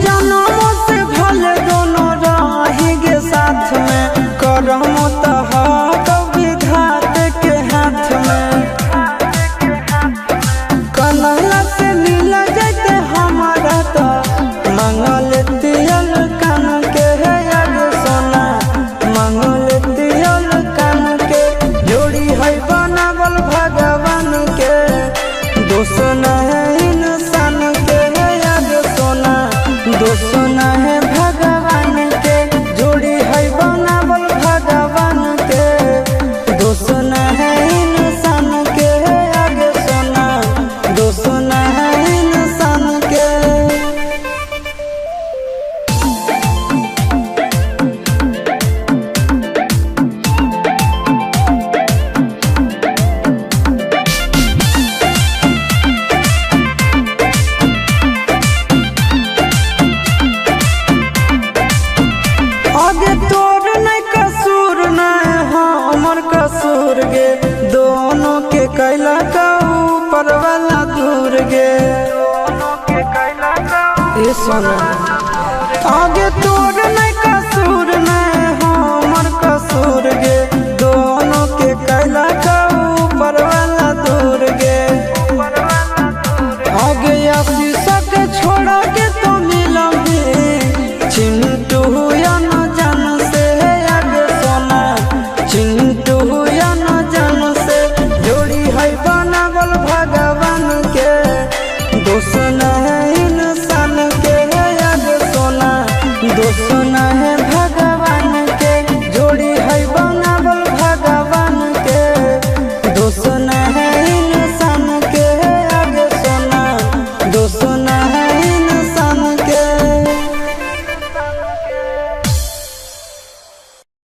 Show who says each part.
Speaker 1: जन्म से भले दोनों रहेंगे साथ में, करम तो विधात के हाथ में। कन्हैया से मिल जाते हमारा तो मंगल तियल कान के है याद सोना, मंगल तियल कान के। जोड़ी है बनावल भगवान के, दोष न है इंसान के है याद सोना, दोष न है भगवान के। जोड़ी है बनावल भगवान के, दोष न है इंसान के है याद सोना, दोष न है इंसान के। आगे तोर नहीं कसूर नहीं हमर कसूर गे, दोनों के कैला का ऊपर वाला दूर गे। ये सोना आगे तोर